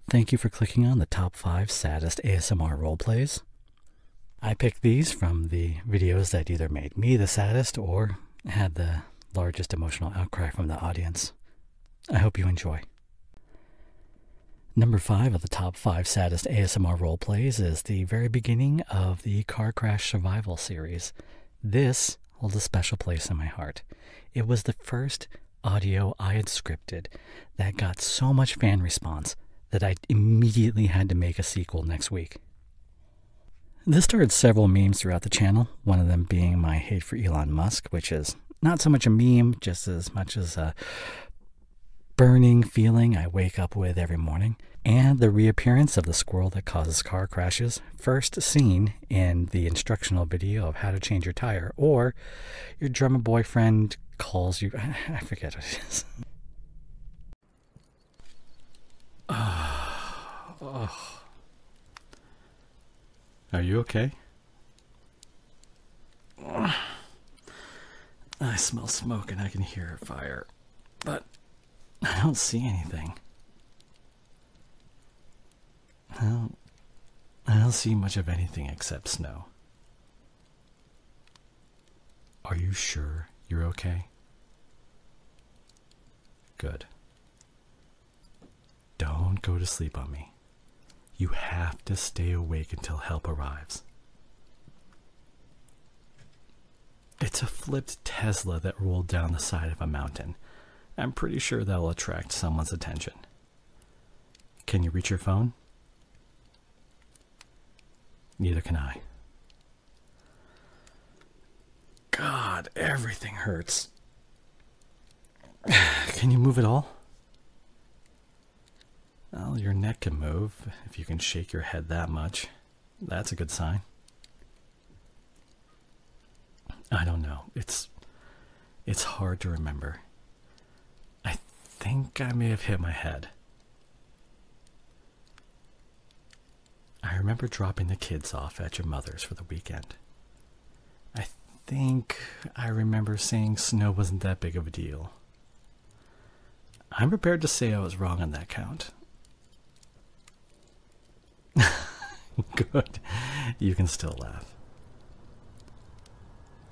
Thank you for clicking on the top 5 saddest ASMR roleplays. I picked these from the videos that either made me the saddest or had the largest emotional outcry from the audience. I hope you enjoy. Number 5 of the top 5 saddest ASMR roleplays is the very beginning of the Car Crash Survival series. This holds a special place in my heart. It was the first audio I had scripted that got so much fan response that I immediately had to make a sequel next week. This started several memes throughout the channel, one of them being my hate for Elon Musk, which is not so much a meme, just as much as a burning feeling I wake up with every morning, and the reappearance of the squirrel that causes car crashes, first seen in the instructional video of how to change your tire, or your drummer boyfriend calls you, I forget what it is. Oh. Are you okay? I smell smoke and I can hear a fire, but I don't see anything. I don't see much of anything except snow. Are you sure you're okay? Good. Don't go to sleep on me. You have to stay awake until help arrives. It's a flipped Tesla that rolled down the side of a mountain. I'm pretty sure that'll attract someone's attention. Can you reach your phone? Neither can I. God, everything hurts. Can you move at all? Well, your neck can move if you can shake your head that much. That's a good sign. I don't know. It's hard to remember. I think I may have hit my head. I remember dropping the kids off at your mother's for the weekend. I think I remember saying snow wasn't that big of a deal. I'm prepared to say I was wrong on that count. Good. You can still laugh.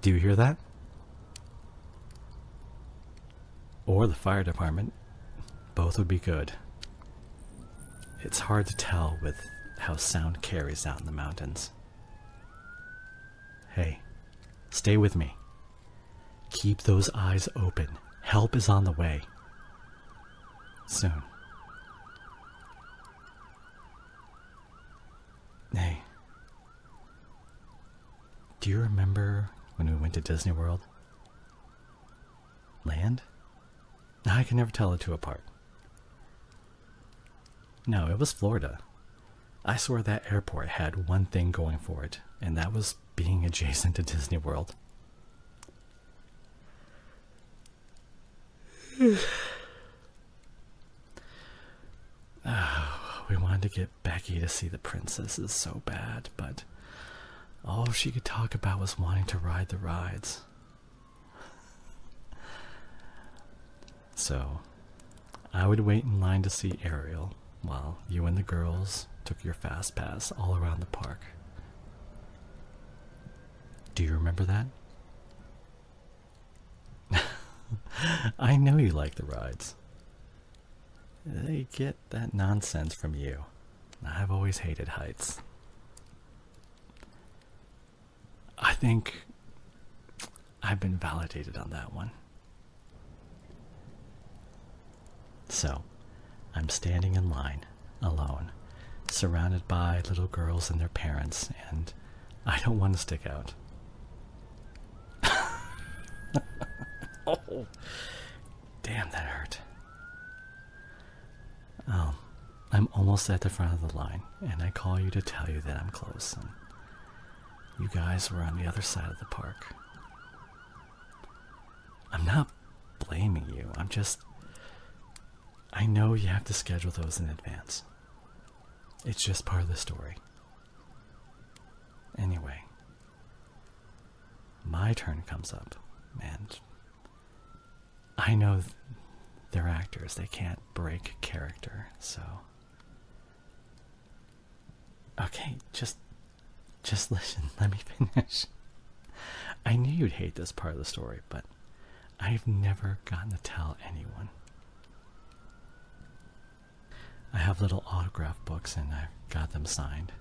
Do you hear that? Or the fire department. Both would be good. It's hard to tell with how sound carries out in the mountains. Hey, stay with me. Keep those eyes open. Help is on the way. Soon. Hey, do you remember when we went to Disney World? Land? I can never tell the two apart. No, it was Florida. I swear that airport had one thing going for it, and that was being adjacent to Disney World. We wanted to get Becky to see the princesses so bad, but all she could talk about was wanting to ride the rides. So, I would wait in line to see Ariel while you and the girls took your fast pass all around the park. Do you remember that? I know you like the rides. They get that nonsense from you. I've always hated heights. I think I've been validated on that one. So, I'm standing in line, alone, surrounded by little girls and their parents, and I don't want to stick out. Oh, damn, that hurt. Oh, I'm almost at the front of the line, and I call you to tell you that I'm close, and you guys were on the other side of the park. I'm not blaming you, I know you have to schedule those in advance. It's just part of the story. Anyway, my turn comes up, and I know they're actors, they can't break character, so Okay, just listen. Let me finish. I knew you'd hate this part of the story, but I've never gotten to tell anyone. I have little autograph books and I got them signed.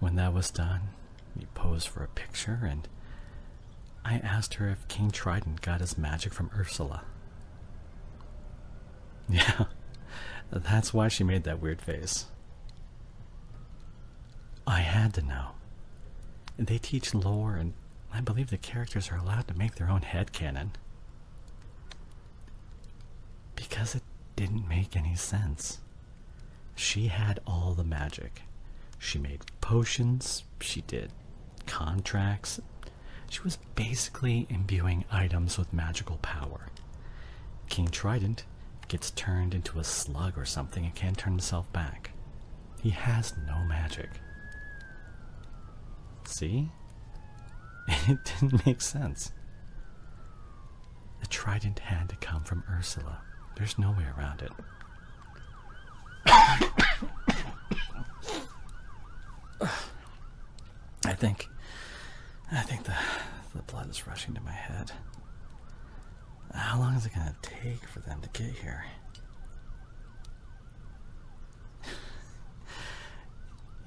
When that was done, we posed for a picture and I asked her if King Trident got his magic from Ursula. Yeah, that's why she made that weird face. I had to know. They teach lore, and I believe the characters are allowed to make their own headcanon. Because it didn't make any sense. She had all the magic. She made potions, she did contracts. She was basically imbuing items with magical power. King Trident gets turned into a slug or something and can't turn himself back. He has no magic. See? It didn't make sense. The trident had to come from Ursula. There's no way around it. I think the blood is rushing to my head. How long is it going to take for them to get here?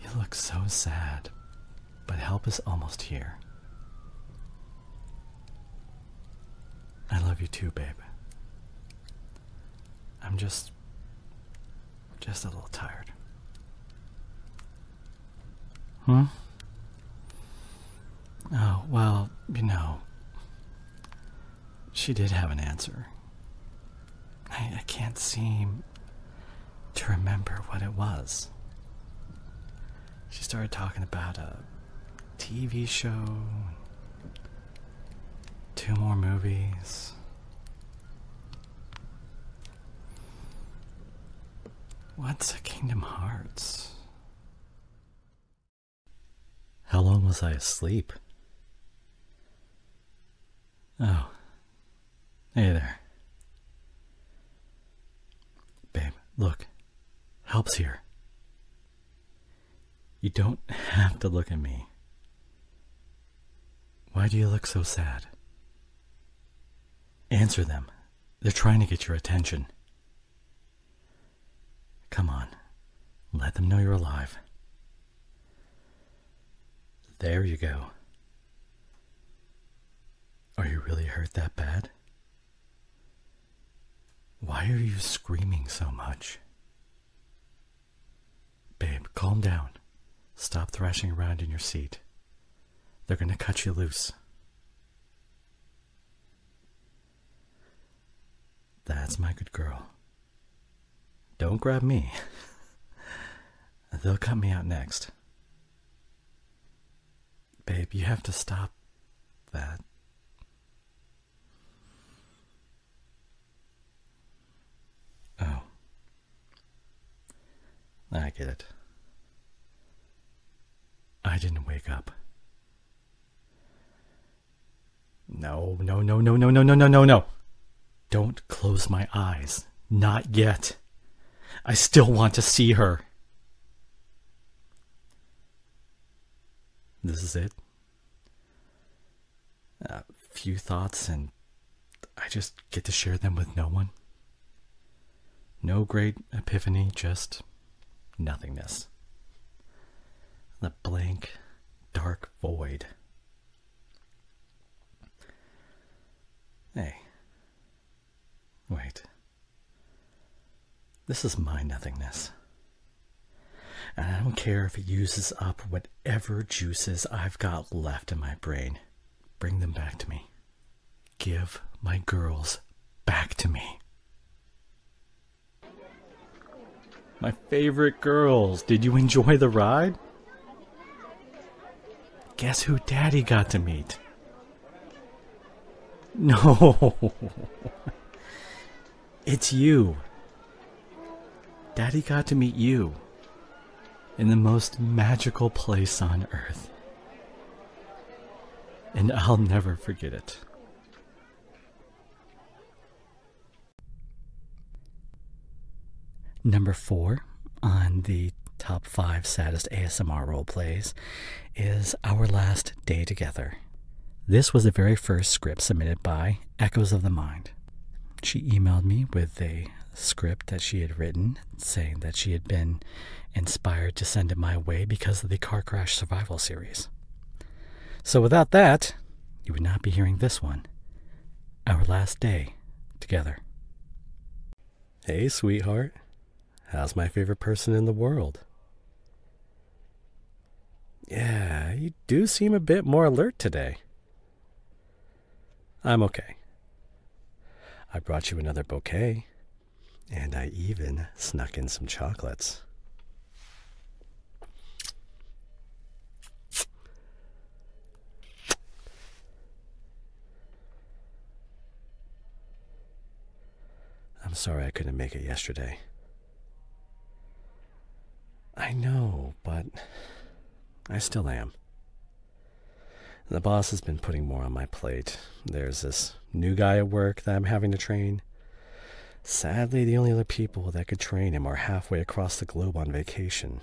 You look so sad, but help is almost here. I love you too, babe. I'm just a little tired. Hmm? Oh, well, you know, she did have an answer. I can't seem to remember what it was. She started talking about a TV show, 2 more movies. What's a Kingdom Hearts? How long was I asleep? Oh. Hey there. Babe, look. Help's here. You don't have to look at me. Why do you look so sad? Answer them. They're trying to get your attention. Come on. Let them know you're alive. There you go. Are you really hurt that bad? Why are you screaming so much? Babe, calm down. Stop thrashing around in your seat. They're gonna cut you loose. That's my good girl. Don't grab me. They'll cut me out next. Babe, you have to stop that. Oh. I get it. I didn't wake up. No. Don't close my eyes. Not yet. I still want to see her. This is it. A few thoughts and I just get to share them with no one. No great epiphany, just nothingness. The blank, dark void. Hey. Wait. This is my nothingness. And I don't care if it uses up whatever juices I've got left in my brain. Bring them back to me. Give my girls back to me. My favorite girls. Did you enjoy the ride? Guess who Daddy got to meet? No. It's you. Daddy got to meet you in the most magical place on earth. And I'll never forget it. Number 4 on the top 5 saddest ASMR role plays is Our Last Day Together. This was the very first script submitted by Echoes of the Mind. She emailed me with a script that she had written saying that she had been inspired to send it my way because of the Car Crash Survival series. So without that, you would not be hearing this one. Our Last Day Together. Hey, sweetheart. How's my favorite person in the world? Yeah, you do seem a bit more alert today. I'm okay. I brought you another bouquet, and I even snuck in some chocolates. I'm sorry I couldn't make it yesterday. I know, but I still am. The boss has been putting more on my plate. There's this new guy at work that I'm having to train. Sadly, the only other people that could train him are halfway across the globe on vacation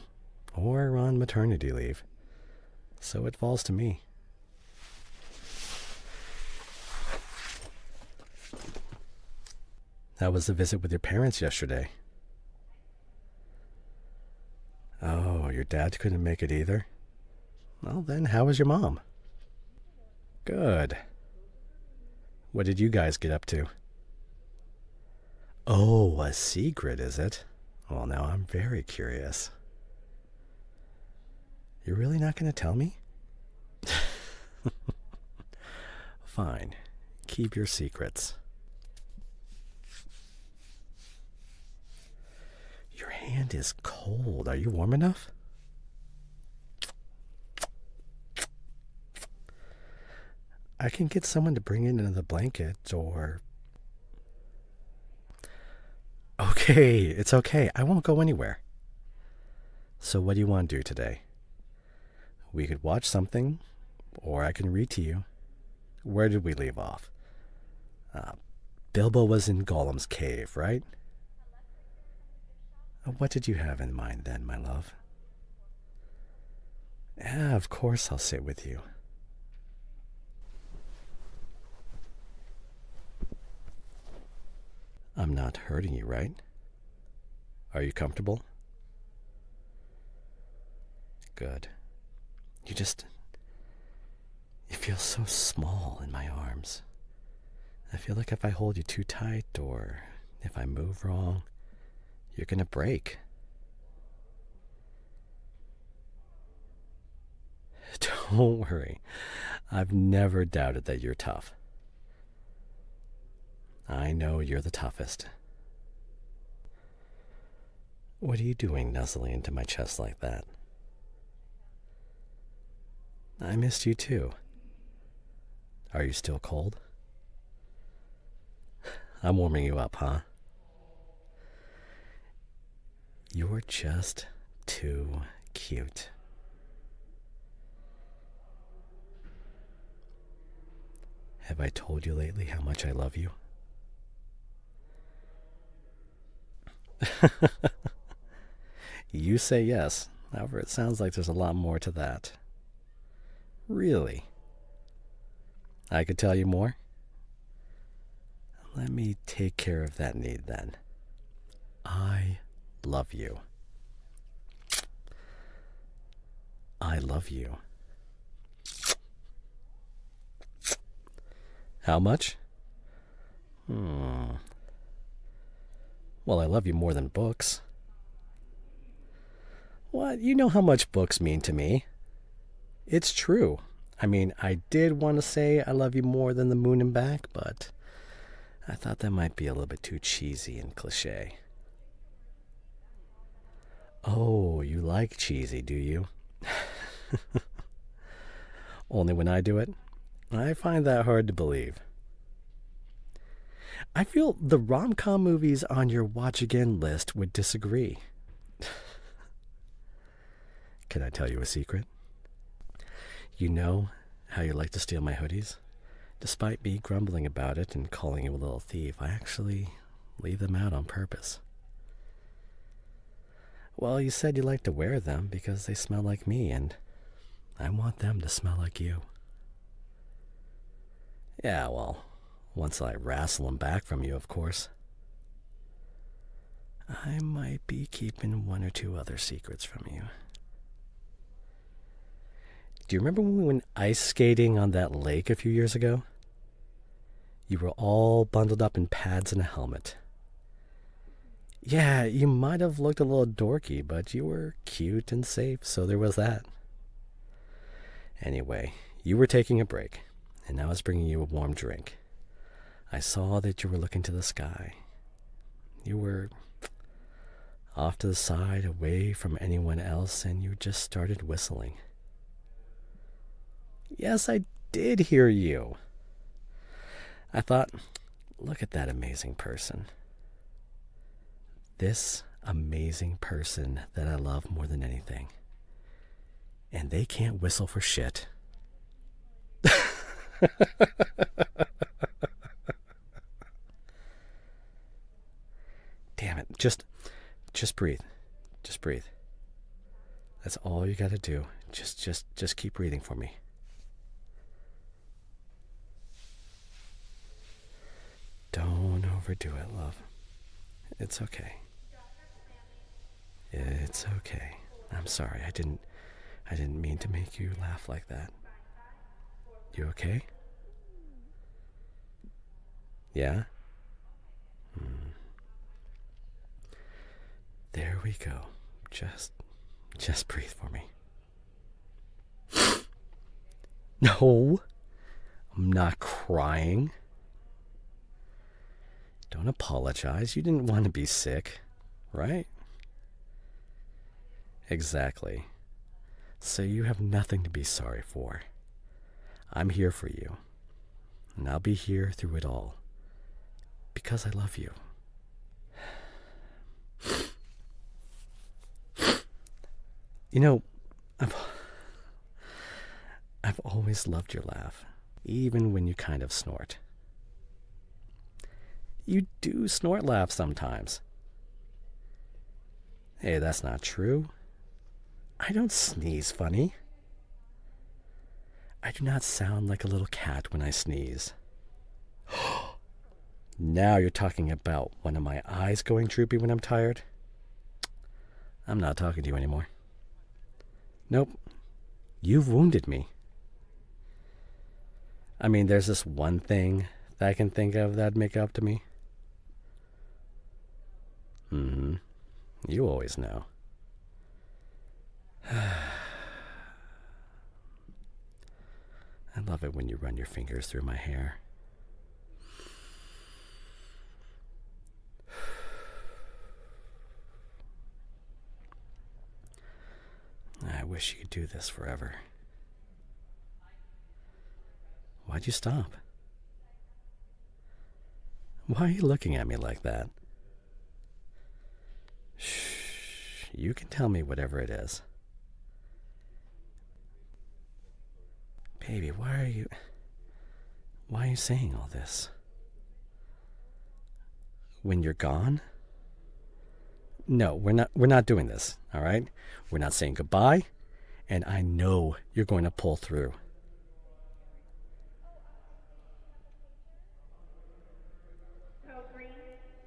or on maternity leave. So it falls to me. How was the visit with your parents yesterday? Oh, your dad couldn't make it either? Well then, how was your mom? Good. What did you guys get up to? Oh, a secret, is it? Well, now I'm very curious. You're really not going to tell me? Fine. Keep your secrets. Your hand is cold. Are you warm enough? I can get someone to bring in another blanket or... Okay, it's okay. I won't go anywhere. So what do you want to do today? We could watch something, or I can read to you. Where did we leave off? Bilbo was in Gollum's cave, right? What did you have in mind then, my love? Yeah, of course I'll sit with you. I'm not hurting you, right? Are you comfortable? Good. You feel so small in my arms. I feel like if I hold you too tight or if I move wrong, you're gonna break. Don't worry. I've never doubted that you're tough. I know you're the toughest. What are you doing nuzzling into my chest like that? I missed you too. Are you still cold? I'm warming you up, huh? You're just too cute. Have I told you lately how much I love you? You say yes. However, it sounds like there's a lot more to that. Really? I could tell you more? Let me take care of that need then. I love you. I love you. How much? Well, I love you more than books. What? You know how much books mean to me. It's true. I mean, I did want to say I love you more than the moon and back, but I thought that might be a little bit too cheesy and cliche. Oh, you like cheesy, do you? Only when I do it? I find that hard to believe. I feel the rom-com movies on your watch again list would disagree. Can I tell you a secret? You know how you like to steal my hoodies? Despite me grumbling about it and calling you a little thief, I actually leave them out on purpose. Well, you said you like to wear them because they smell like me, and I want them to smell like you. Yeah, well, once I wrestle them back from you, of course. I might be keeping one or two other secrets from you. Do you remember when we went ice skating on that lake a few years ago? You were all bundled up in pads and a helmet. Yeah, you might have looked a little dorky, but you were cute and safe, so there was that. Anyway, you were taking a break, and I was bringing you a warm drink. I saw that you were looking to the sky. You were off to the side, away from anyone else, and you just started whistling. Yes, I did hear you. I thought, look at that amazing person. This amazing person that I love more than anything. And they can't whistle for shit. Damn it. Just breathe. Just breathe. That's all you gotta do. Just keep breathing for me. Don't overdo it, love. It's okay. It's okay. I'm sorry. I didn't mean to make you laugh like that. You okay? Yeah? There we go. Just breathe for me. No, I'm not crying. Don't apologize. You didn't want to be sick, right? Exactly. So you have nothing to be sorry for. I'm here for you. And I'll be here through it all. Because I love you. You know, I've always loved your laugh. Even when you kind of snort. You do snort laugh sometimes. Hey, that's not true. I don't sneeze funny. I do not sound like a little cat when I sneeze. Now you're talking about one of my eyes going droopy when I'm tired? I'm not talking to you anymore. Nope. You've wounded me. I mean, there's this one thing that I can think of that'd make up to me. You always know. I love it when you run your fingers through my hair. I wish you could do this forever. Why'd you stop? Why are you looking at me like that? Shh, you can tell me whatever it is. Baby, why are you saying all this? When you're gone? No, we're not doing this, all right? We're not saying goodbye, and I know you're going to pull through.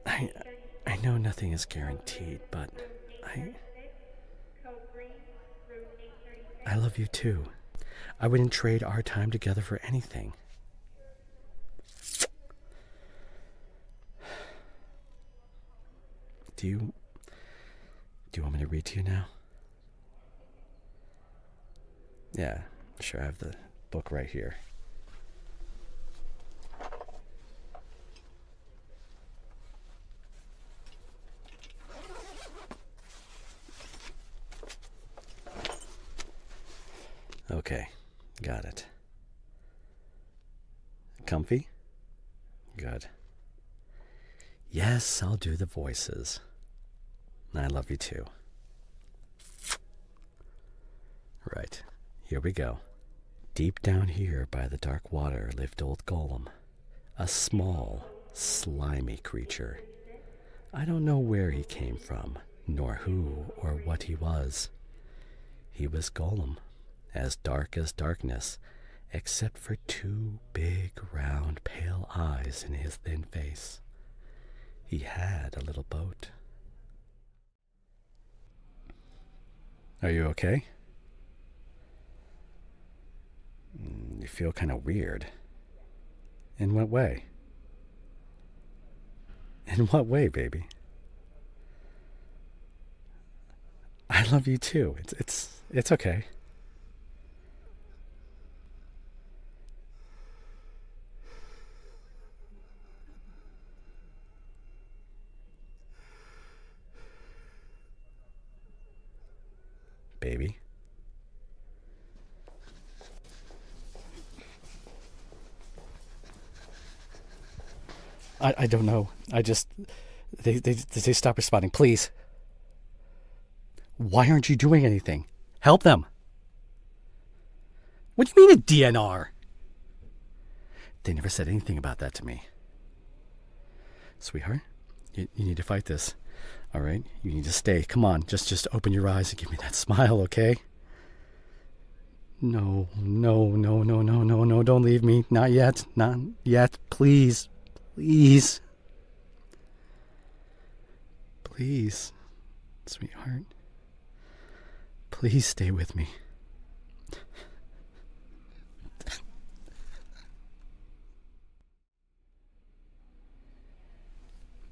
I know nothing is guaranteed, but I love you too. I wouldn't trade our time together for anything. Do you want me to read to you now? Yeah, sure, I have the book right here. Okay, got it. Comfy? Good. Yes, I'll do the voices. I love you too. Right, here we go. Deep down here by the dark water lived old Golem, a small, slimy creature. I don't know where he came from, nor who or what he was. He was Golem, as dark as darkness, except for two big, round, pale eyes in his thin face. He had a little boat. Are you okay? You feel kind of weird. In what way? In what way, baby? I love you too. It's okay. Baby. I don't know. They stop responding. Please. Why aren't you doing anything? Help them. What do you mean a DNR? They never said anything about that to me. Sweetheart, you need to fight this. All right? You need to stay. Come on. Just open your eyes and give me that smile, okay? No. Don't leave me. Not yet. Not yet. Please. Please. Please, sweetheart. Please stay with me.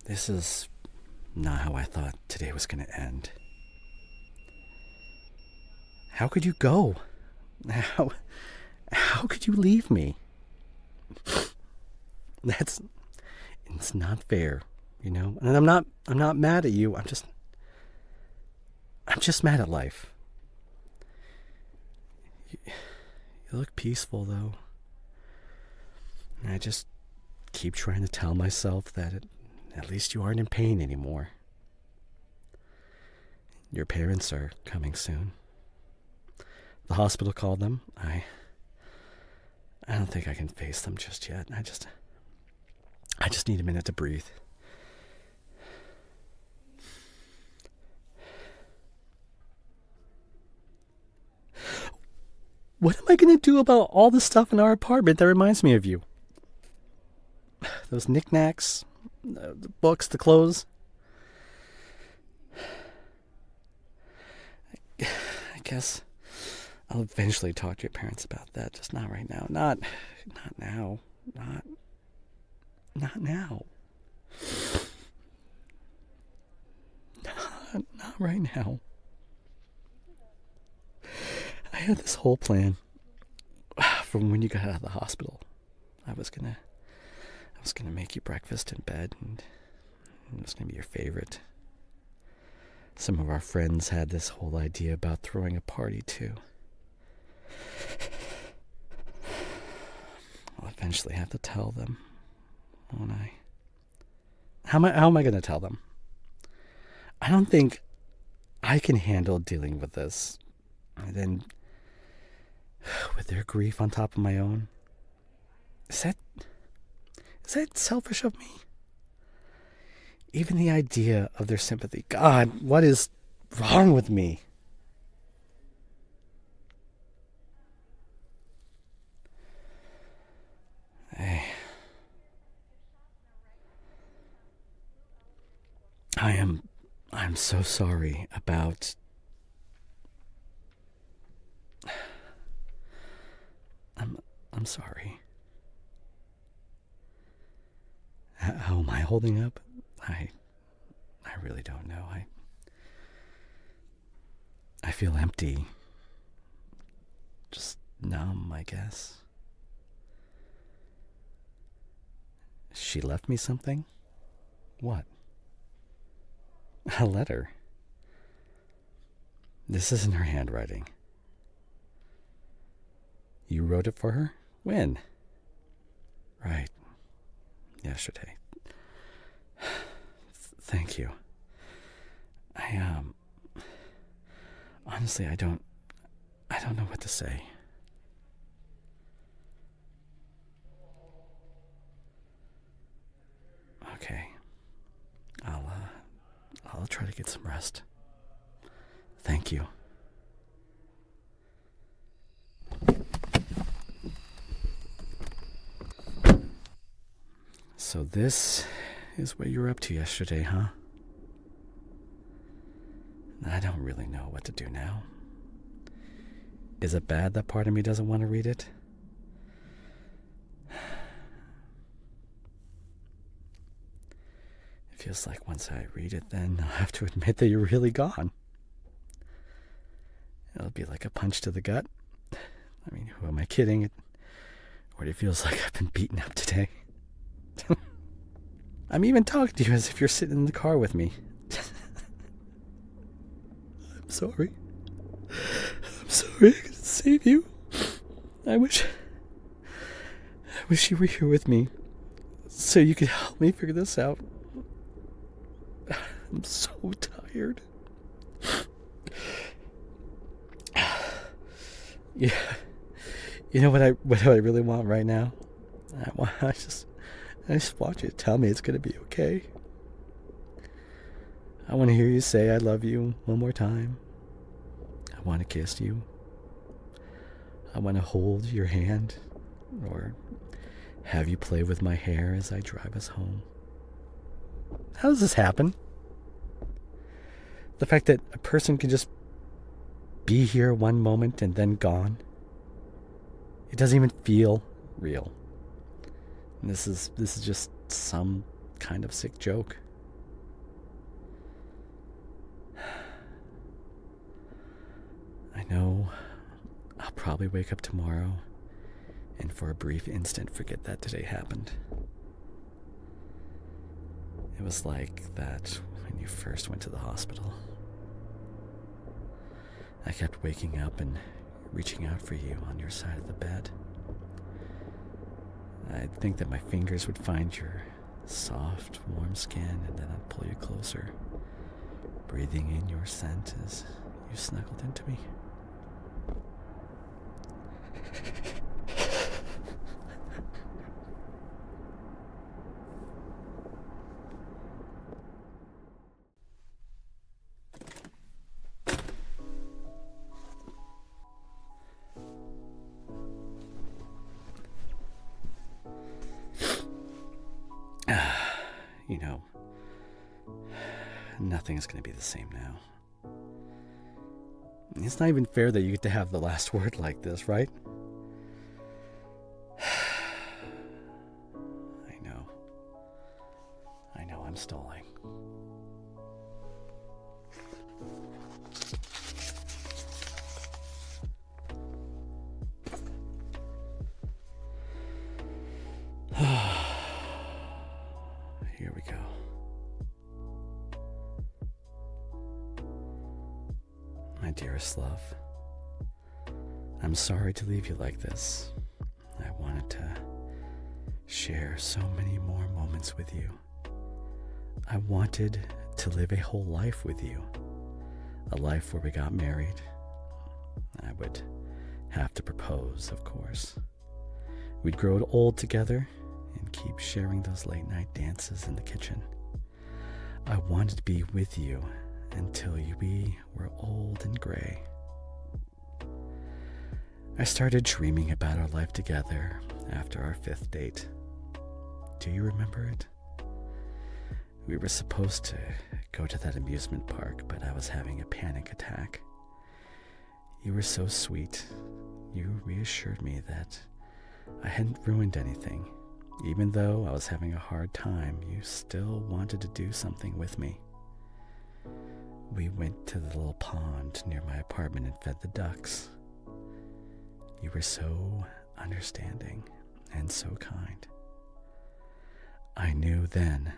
This is not how I thought today was going to end. How could you go? How could you leave me? It's not fair, you know? And I'm not mad at you. I'm just mad at life. You look peaceful, though. And I just keep trying to tell myself that at least you aren't in pain anymore. Your parents are coming soon. The hospital called them. I don't think I can face them just yet. I just need a minute to breathe. What am I going to do about all the stuff in our apartment that reminds me of you? Those knickknacks, the books, the clothes. I guess I'll eventually talk to your parents about that. Just not right now. Not now. Not now. Not right now. I had this whole plan from when you got out of the hospital. I was gonna make you breakfast in bed, and it was gonna be your favorite. Some of our friends had this whole idea about throwing a party too. I'll eventually have to tell them, won't I? How am I gonna tell them? I don't think I can handle dealing with this. And then with their grief on top of my own. Is that selfish of me? Even the idea of their sympathy. God, what is wrong with me? I'm so sorry about... I'm sorry. How am I holding up? I really don't know. I feel empty. Just numb, I guess. She left me something? What? A letter. This isn't her handwriting. You wrote it for her? When? Right. Yesterday. Thank you. Honestly, I don't know what to say. Okay. I'll I'll try to get some rest. Thank you. So this is what you were up to yesterday, huh? I don't really know what to do now. Is it bad that part of me doesn't want to read it? It feels like once I read it, then I'll have to admit that you're really gone. It'll be like a punch to the gut. I mean, who am I kidding? It already feels like I've been beaten up today. I'm even talking to you as if you're sitting in the car with me. I'm sorry. I'm sorry I couldn't save you. I wish you were here with me so you could help me figure this out. I'm so tired. Yeah. You know what I really want right now? I just want you to tell me it's going to be okay. I want to hear you say I love you one more time. I want to kiss you. I want to hold your hand or have you play with my hair as I drive us home. How does this happen? The fact that a person can just be here one moment and then gone. It doesn't even feel real. And this is just some kind of sick joke. I know I'll probably wake up tomorrow and for a brief instant forget that today happened. It was like that when you first went to the hospital. I kept waking up and reaching out for you on your side of the bed. I'd think that my fingers would find your soft, warm skin, and then I'd pull you closer, breathing in your scent as you snuggled into me. You know, nothing is going to be the same now. It's not even fair that you get to have the last word like this, right? I know, I'm stalling. Here we go. My dearest love, I'm sorry to leave you like this. I wanted to share so many more moments with you. I wanted to live a whole life with you. A life where we got married. I would have to propose, of course. We'd grow old together and keep sharing those late night dances in the kitchen. I wanted to be with you until we were old and gray. I started dreaming about our life together after our 5th date. Do you remember it? We were supposed to go to that amusement park, but I was having a panic attack. You were so sweet. You reassured me that I hadn't ruined anything. Even though I was having a hard time, you still wanted to do something with me. We went to the little pond near my apartment and fed the ducks. You were so understanding and so kind. I knew then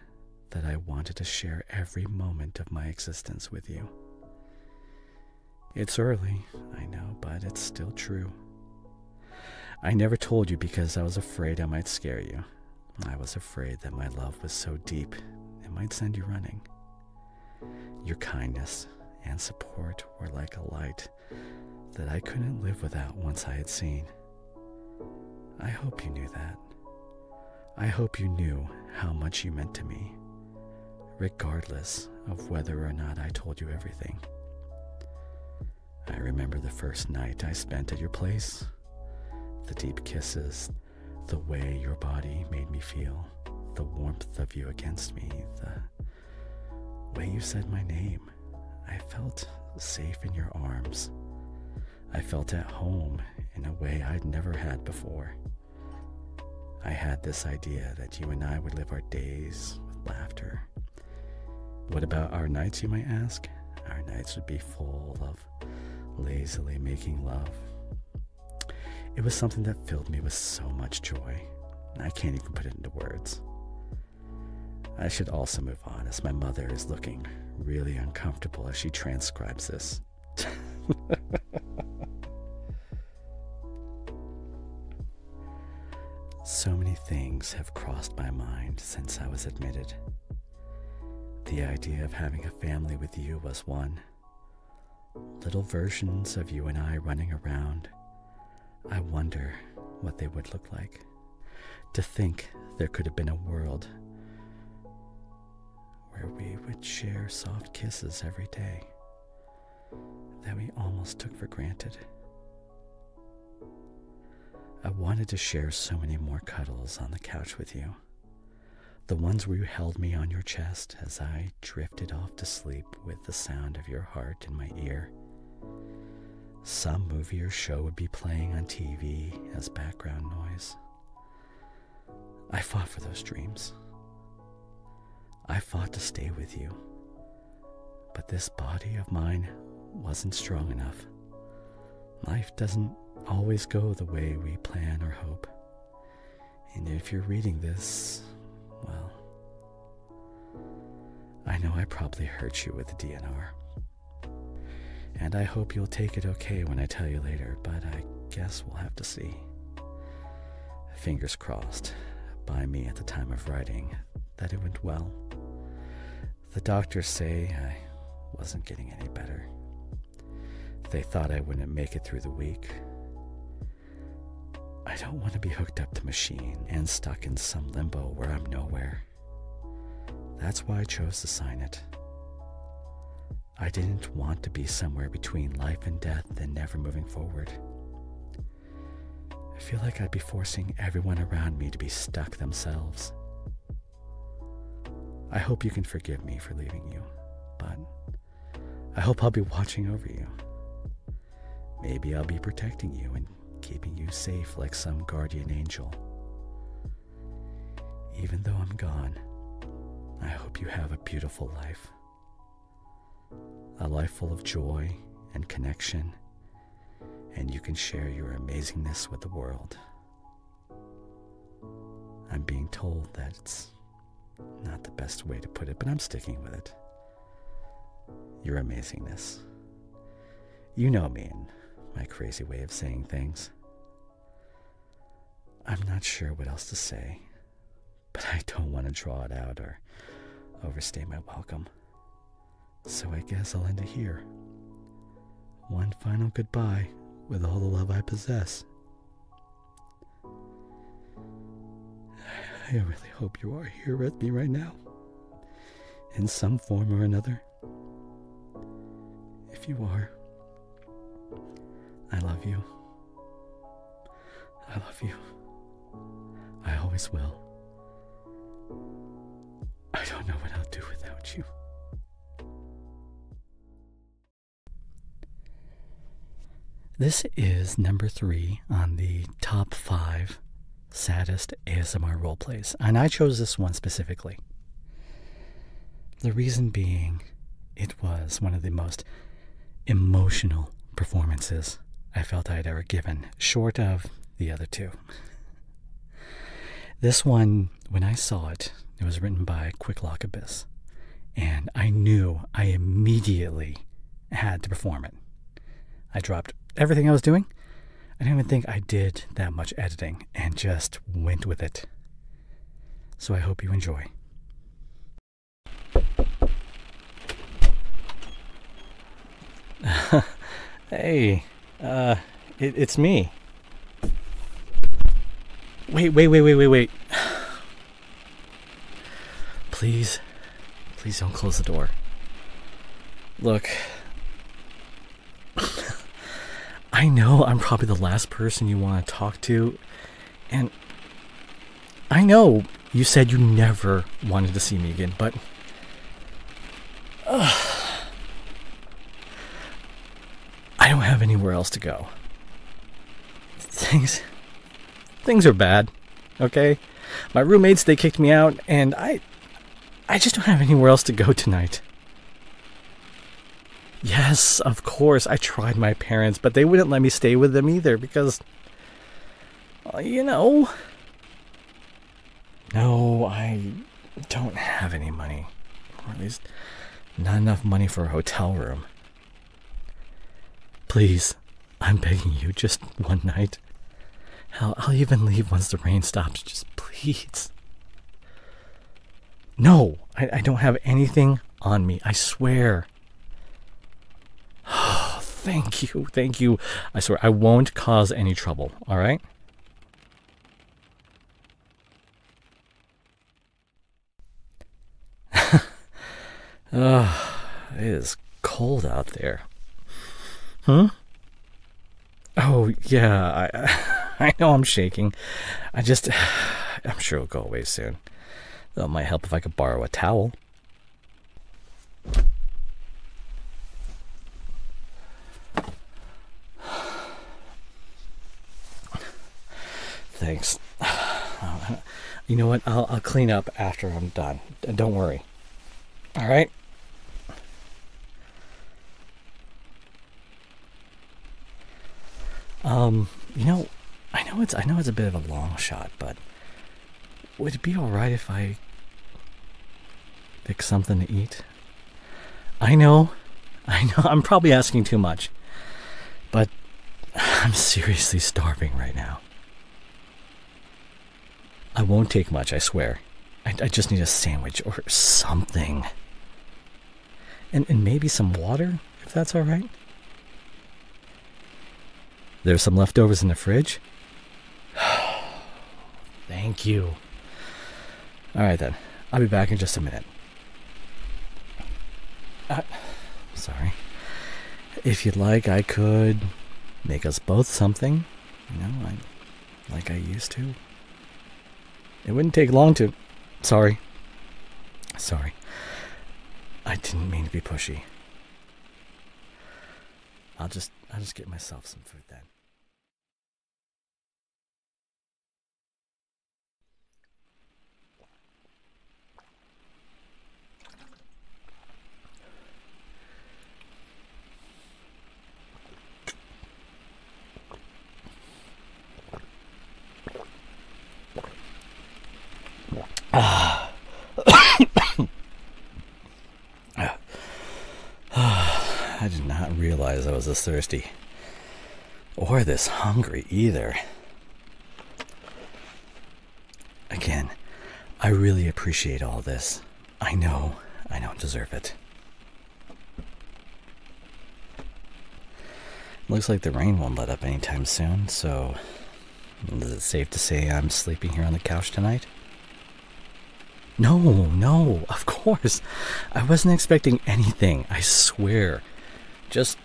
that I wanted to share every moment of my existence with you. It's early, I know, but it's still true. I never told you because I was afraid I might scare you. I was afraid that my love was so deep it might send you running. Your kindness and support were like a light that I couldn't live without once I had seen. I hope you knew that. I hope you knew how much you meant to me. regardless of whether or not I told you everything. I remember the first night I spent at your place, the deep kisses, the way your body made me feel, the warmth of you against me, the way you said my name. I felt safe in your arms. I felt at home in a way I'd never had before. I had this idea that you and I would live our days with laughter. What about our nights, you might ask? Our nights would be full of lazily making love. It was something that filled me with so much joy. I can't even put it into words. I should also move on, as my mother is looking really uncomfortable as she transcribes this. So many things have crossed my mind since I was admitted. The idea of having a family with you was one. Little versions of you and I running around. I wonder what they would look like. To think there could have been a world where we would share soft kisses every day that we almost took for granted. I wanted to share so many more cuddles on the couch with you. The ones where you held me on your chest as I drifted off to sleep with the sound of your heart in my ear. Some movie or show would be playing on TV as background noise. I fought for those dreams. I fought to stay with you. But this body of mine wasn't strong enough. Life doesn't always go the way we plan or hope. And if you're reading this, well, I know I probably hurt you with the DNR. And I hope you'll take it okay when I tell you later, but I guess we'll have to see. Fingers crossed by me at the time of writing that it went well. The doctors say I wasn't getting any better. They thought I wouldn't make it through the week. I don't want to be hooked up to machine and stuck in some limbo where I'm nowhere. That's why I chose to sign it. I didn't want to be somewhere between life and death and never moving forward. I feel like I'd be forcing everyone around me to be stuck themselves. I hope you can forgive me for leaving you, but I hope I'll be watching over you. Maybe I'll be protecting you and keeping you safe like some guardian angel. Even though I'm gone, I hope you have a beautiful life. A life full of joy and connection, and you can share your amazingness with the world. I'm being told that it's not the best way to put it, but I'm sticking with it. Your amazingness. You know me and my crazy way of saying things. I'm not sure what else to say, but I don't want to draw it out or overstay my welcome. So I guess I'll end it here. One final goodbye with all the love I possess. I really hope you are here with me right now, in some form or another. If you are, I love you. I love you. I always will. I don't know what I'll do without you. This is number 3 on the top 5 saddest ASMR roleplays, and I chose this one specifically. The reason being, it was one of the most emotional performances I felt I had ever given, short of the other two. This one, when I saw it, it was written by Quicklock Abyss, and I knew I immediately had to perform it. I dropped everything I was doing. I didn't even think I did that much editing and just went with it. So I hope you enjoy. Hey, it's me. Wait. Please Please don't close the door. Look, I know I'm probably the last person you want to talk to, and I know you said you never wanted to see me again, but I don't have anywhere else to go. Things are bad, okay? My roommates, they kicked me out, and I just don't have anywhere else to go tonight. Yes, of course, I tried my parents, but they wouldn't let me stay with them either because, you know. No, I don't have any money. Or at least not enough money for a hotel room. Please, I'm begging you, just one night. Hell, I'll even leave once the rain stops. Just please. No, I don't have anything on me. I swear. Oh, thank you. I swear, I won't cause any trouble, all right? It is cold out there. Huh? Oh, yeah, I know I'm shaking. I'm sure it'll go away soon. That might help if I could borrow a towel. Thanks. You know what? I'll clean up after I'm done. Don't worry. All right? I know it's a bit of a long shot, but would it be all right if I fix something to eat? I know, I'm probably asking too much, but I'm seriously starving right now. I won't take much, I swear. I just need a sandwich or something. And maybe some water, if that's all right. There's some leftovers in the fridge. Thank you. All right then. I'll be back in just a minute. Sorry. If you'd like, I could make us both something. Like I used to. It wouldn't take long to... Sorry. I didn't mean to be pushy. I'll just get myself some food then. I did not realize I was this thirsty. Or this hungry either. Again, I really appreciate all this. I know I don't deserve it. Looks like the rain won't let up anytime soon, so is it safe to say I'm sleeping here on the couch tonight? No, of course. I wasn't expecting anything, I swear. Just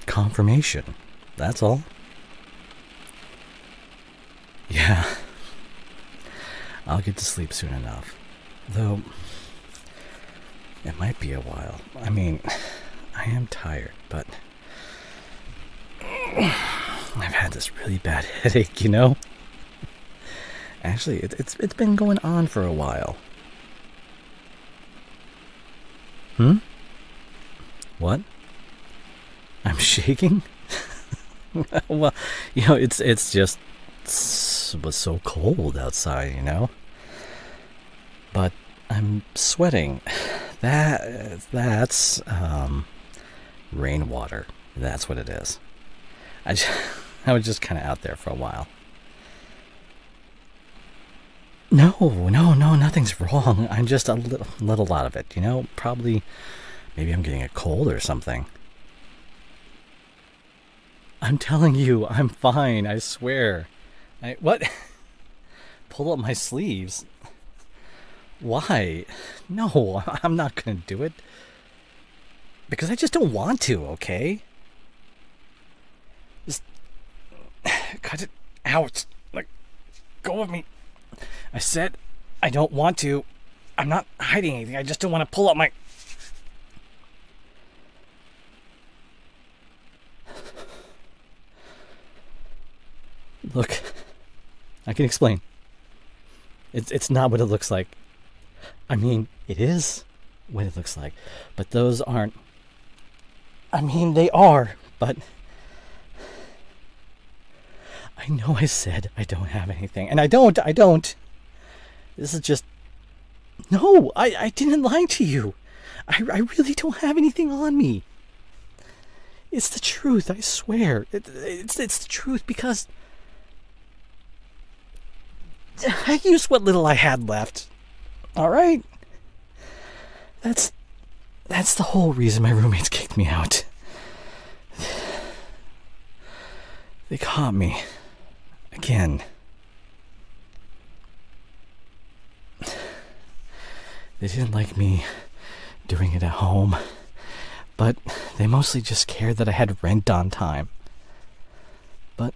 confirmation, that's all. Yeah, I'll get to sleep soon enough. Though, it might be a while. I mean, I am tired, but I've had this really bad headache, you know? Actually, it's been going on for a while. What? I'm shaking? Well, it's just it was so cold outside, But I'm sweating. That's rainwater. That's what it is. I was just kind of out there for a while. No, nothing's wrong. I'm just a little out of it, Probably, maybe I'm getting a cold or something. I'm telling you, I'm fine, I swear. What? Pull up my sleeves. Why? No, I'm not gonna do it. Because I just don't want to, okay? Just cut it out. Like, go with me. I said I don't want to. I'm not hiding anything. I just don't want to pull up my... Look, I can explain. It's not what it looks like. I mean, it is what it looks like. But those aren't... I mean, they are, but... I know I said I don't have anything. And I don't. This is just... No, I didn't lie to you. I really don't have anything on me. It's the truth, I swear. It's the truth because... I used what little I had left. Alright? That's the whole reason my roommates kicked me out. They caught me. Again. They didn't like me doing it at home, but they mostly just cared that I had rent on time. But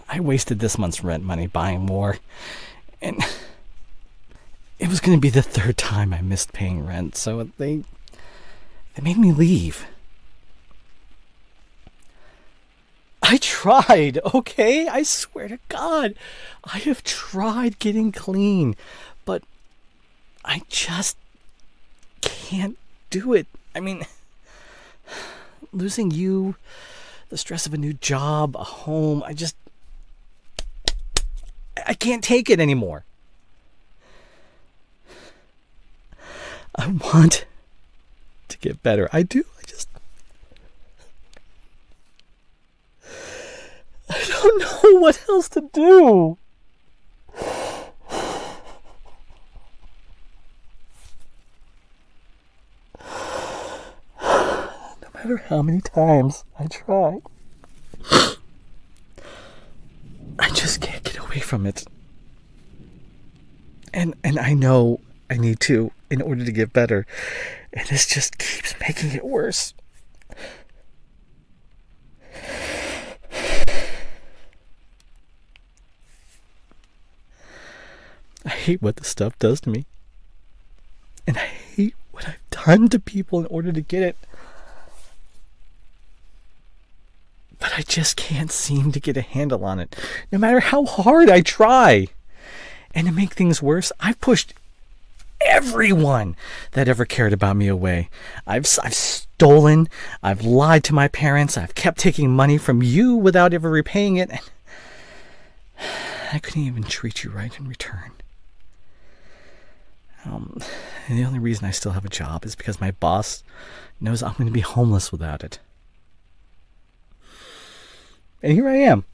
I wasted this month's rent money buying more, and it was going to be the third time I missed paying rent, so they made me leave. I tried, okay? I swear to God, I have tried getting clean, but I just can't do it. I mean, losing you, the stress of a new job, a home, I can't take it anymore. I want to get better. I do. I don't know what else to do. No matter how many times I try, I just can't get away from it. And I know I need to in order to get better. And this just keeps making it worse. I hate what this stuff does to me. And I hate what I've done to people in order to get it. But I just can't seem to get a handle on it, no matter how hard I try. And to make things worse, I've pushed everyone that ever cared about me away. I've stolen, I've lied to my parents, I've kept taking money from you without ever repaying it. And I couldn't even treat you right in return. And the only reason I still have a job is because my boss knows I'm going to be homeless without it. And here I am.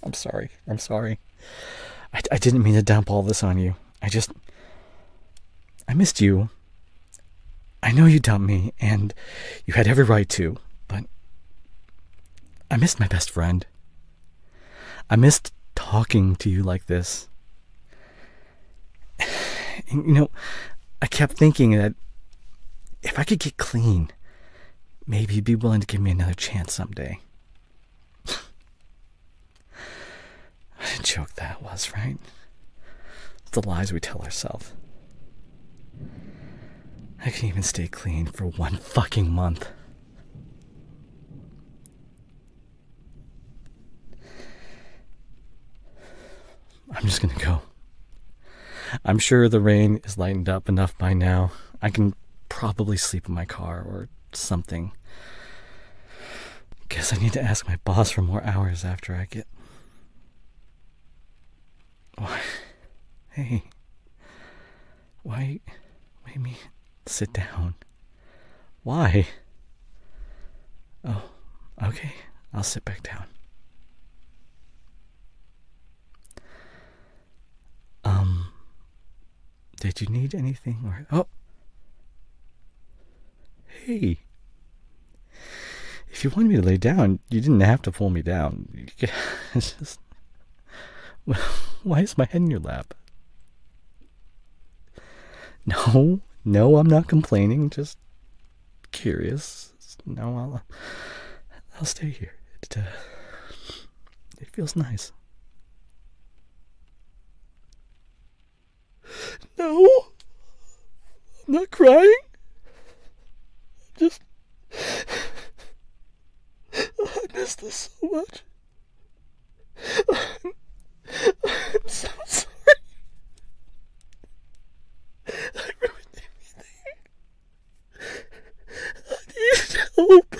I'm sorry. I didn't mean to dump all this on you. I missed you. I know you dumped me, and you had every right to, but I missed my best friend. I missed talking to you like this. And, you know, I kept thinking that if I could get clean, maybe you'd be willing to give me another chance someday. What a joke that was, right? It's the lies we tell ourselves. I can even stay clean for 1 fucking month. I'm just gonna go. I'm sure the rain is lightened up enough by now. I can probably sleep in my car or something. Guess I need to ask my boss for more hours after I get... Why? Hey. Why make me sit down? Why? Oh, okay. I'll sit back down. Did you need anything or... Oh! Hey! If you wanted me to lay down, you didn't have to pull me down. It's just... Well... Why is my head in your lap? No, I'm not complaining. Just curious. No, I'll stay here. It feels nice. No, I'm not crying. Just, I miss this so much. I'm so sorry. I ruined everything. I need help.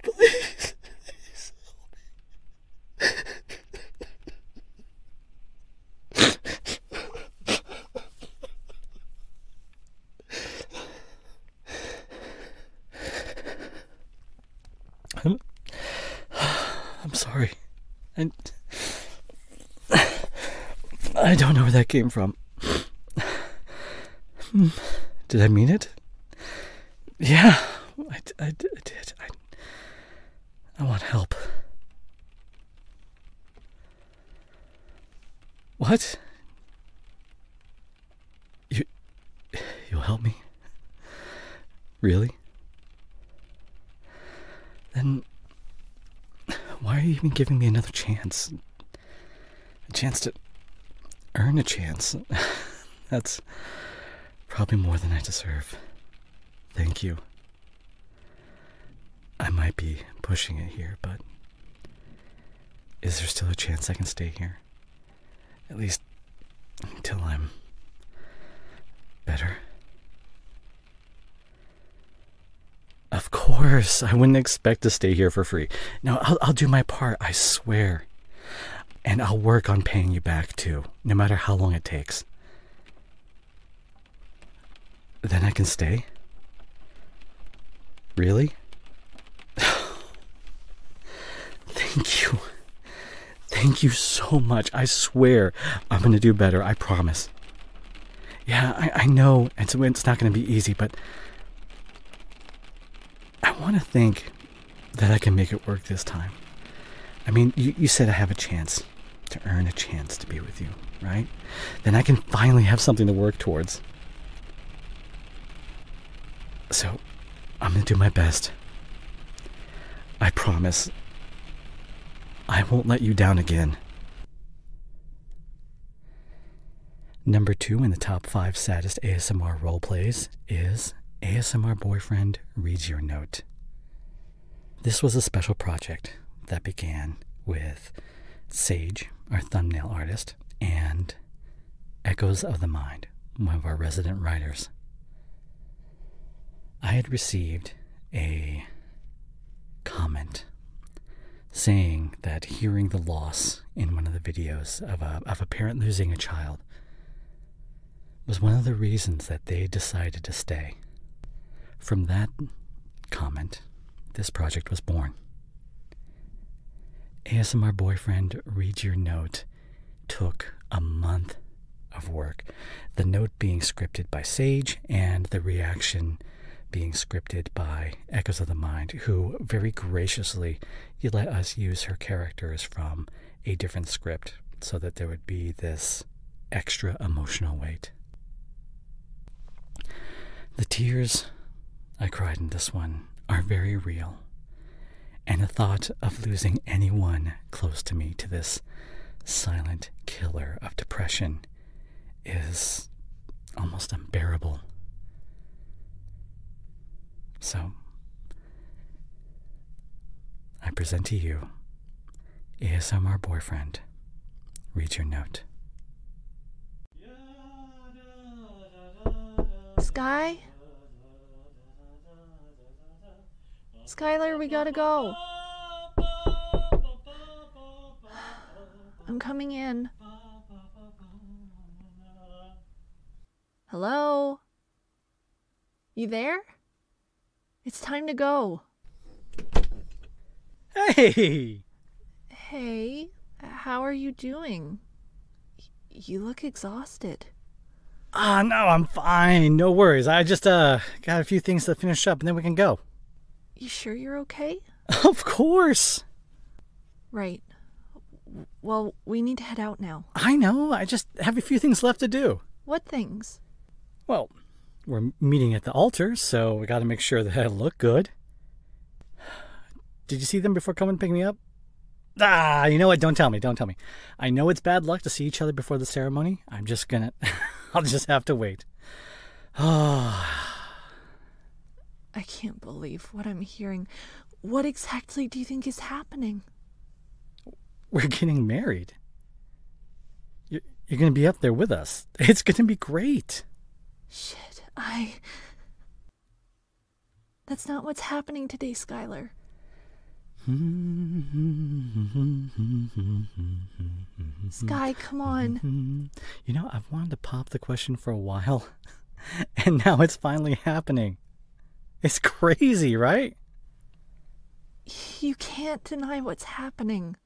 Please help me. I'm sorry. I don't know where that came from. Did I mean it? Yeah, I did. I want help. What? You'll help me? Really? Then why are you even giving me another chance? A chance to earn a chance. That's probably more than I deserve. Thank you. I might be pushing it here, but is there still a chance I can stay here? At least until I'm better. Of course, I wouldn't expect to stay here for free. No, I'll do my part, I swear. And I'll work on paying you back too, no matter how long it takes. Then I can stay? Really? Thank you. Thank you so much. I swear I'm going to do better. I promise. Yeah, I know it's not going to be easy, but I want to think that I can make it work this time. I mean, you said I have a chance to earn a chance to be with you, right? Then I can finally have something to work towards. So, I'm going to do my best. I promise. I won't let you down again. Number 2 in the top 5 saddest ASMR roleplays is ASMR Boyfriend Reads Your Note. This was a special project that began with Sage, our thumbnail artist, and Echoes of the Mind, one of our resident writers. I had received a comment saying that hearing the loss in one of the videos of a parent losing a child was one of the reasons that they decided to stay. From that comment, this project was born. ASMR Boyfriend Reads Your Note took a month of work. The note being scripted by Sage and the reaction being scripted by Echoes of the Mind, who very graciously let us use her characters from a different script so that there would be this extra emotional weight. The tears I cried in this one are very real, and the thought of losing anyone close to me to this silent killer of depression is almost unbearable. So, I present to you ASMR Boyfriend Reads Your Note. Sky? Skylar, we gotta go. I'm coming in. Hello? You there? It's time to go. Hey! Hey, how are you doing? You look exhausted. No, I'm fine. No worries. I just got a few things to finish up and then we can go. You sure you're okay? Of course. Right. Well, we need to head out now. I know. I just have a few things left to do. What things? Well, we're meeting at the altar, so we got to make sure that I look good. Did you see them before coming to pick me up? You know what? Don't tell me. Don't tell me. I know it's bad luck to see each other before the ceremony. I'm just gonna... I'll just have to wait. I can't believe what I'm hearing. What exactly do you think is happening? We're getting married. You're going to be up there with us. It's going to be great. Shit, That's not what's happening today, Skylar. Sky, come on. You know, I've wanted to pop the question for a while, and now it's finally happening. It's crazy, right? You can't deny what's happening.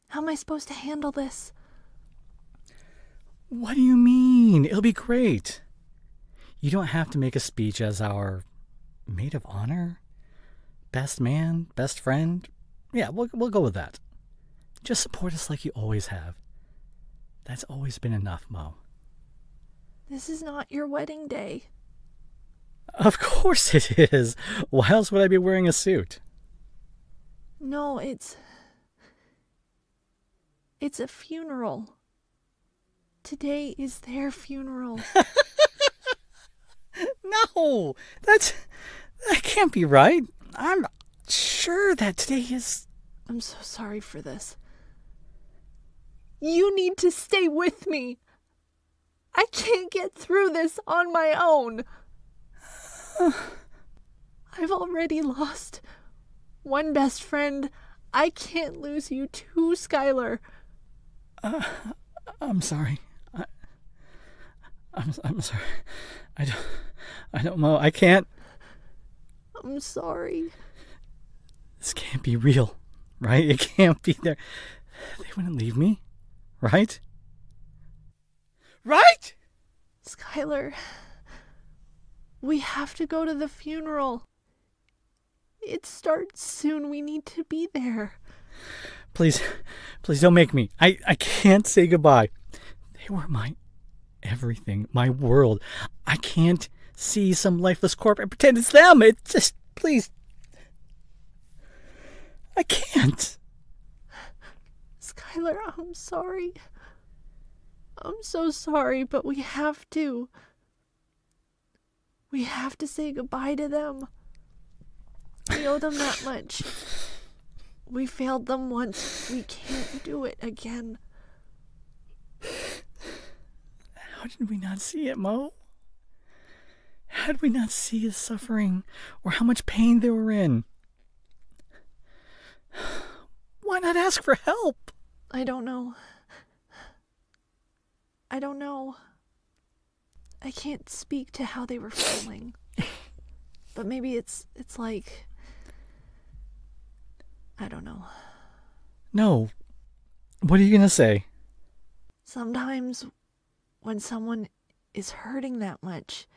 How am I supposed to handle this? What do you mean? It'll be great. You don't have to make a speech as our maid of honor, best man, best friend. Yeah, we'll go with that. Just support us like you always have. That's always been enough, Mo. This is not your wedding day. Of course it is. Why else would I be wearing a suit? No, it's a funeral. Today is their funeral. No, that can't be right. I'm sure that today is... I'm so sorry for this. You need to stay with me. I can't get through this on my own. I've already lost one best friend. I can't lose you too, Skylar. I'm sorry. I'm sorry. I don't know. I can't. I'm sorry. This can't be real, right? It can't be there. They wouldn't leave me, right? Right? Skylar, we have to go to the funeral. It starts soon. We need to be there. Please don't make me. I can't say goodbye. They were my everything, my world. I can't see some lifeless corpse and pretend it's them. It just, please. I can't. Skylar, I'm sorry. I'm so sorry, but we have to. We have to say goodbye to them. We owe them that much. We failed them once. We can't do it again. How did we not see it, Mo? How did we not see the suffering or how much pain they were in? Why not ask for help? I don't know. I can't speak to how they were feeling. But maybe it's like... I don't know. No. What are you going to say? Sometimes when someone is hurting that much,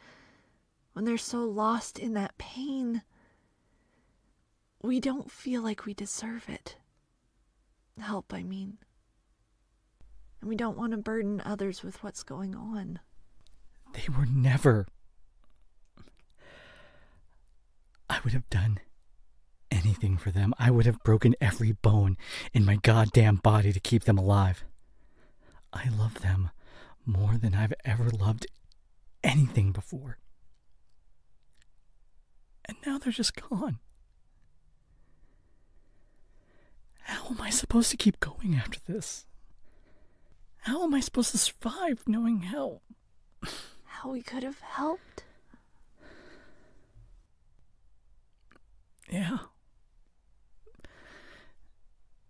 when they're so lost in that pain, we don't feel like we deserve it. Help, I mean. And we don't want to burden others with what's going on. They were never... I would have done anything for them. I would have broken every bone in my goddamn body to keep them alive. I love them more than I've ever loved anything before. And now they're just gone. How am I supposed to keep going after this? How am I supposed to survive knowing how we could have helped? Yeah.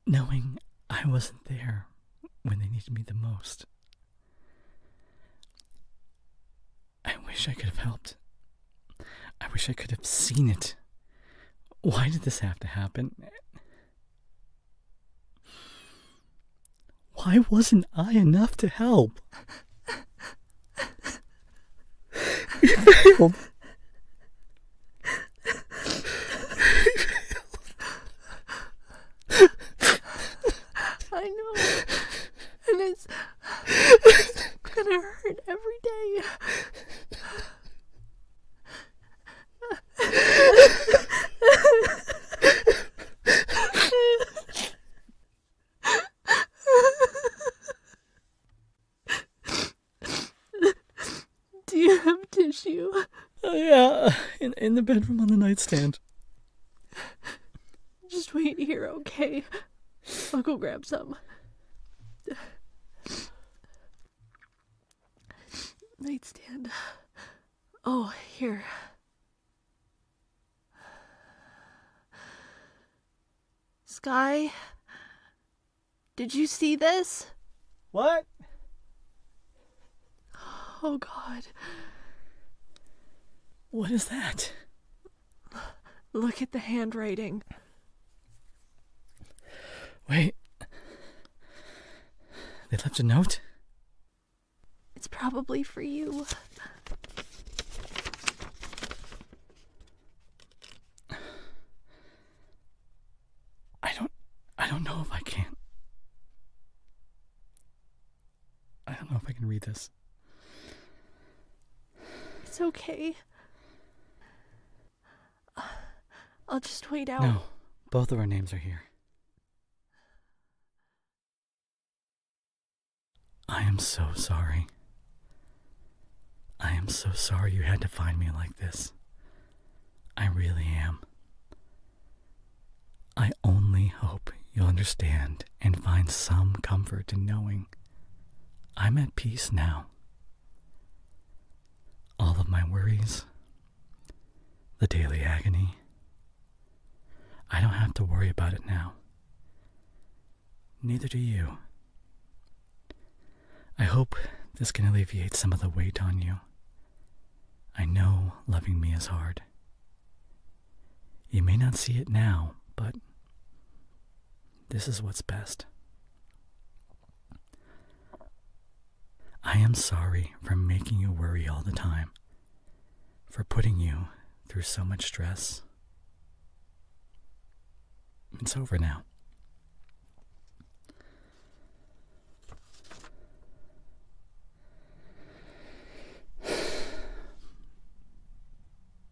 Knowing I wasn't there when they needed me the most. I wish I could have helped. I wish I could have seen it. Why did this have to happen? Why wasn't I enough to help? We failed. In the bedroom on the nightstand. Just wait here, okay? I'll go grab some. Nightstand. Oh, here. Sky? Did you see this? What? Oh, God. What is that? Look at the handwriting. Wait. They left a note? It's probably for you. I don't know if I can. I don't know if I can read this. It's okay. I'll just wait out. No, both of our names are here. I am so sorry. I am so sorry you had to find me like this. I really am. I only hope you'll understand and find some comfort in knowing I'm at peace now. All of my worries, the daily agony, I don't have to worry about it now. Neither do you. I hope this can alleviate some of the weight on you. I know loving me is hard. You may not see it now, but this is what's best. I am sorry for making you worry all the time, for putting you through so much stress. It's over now.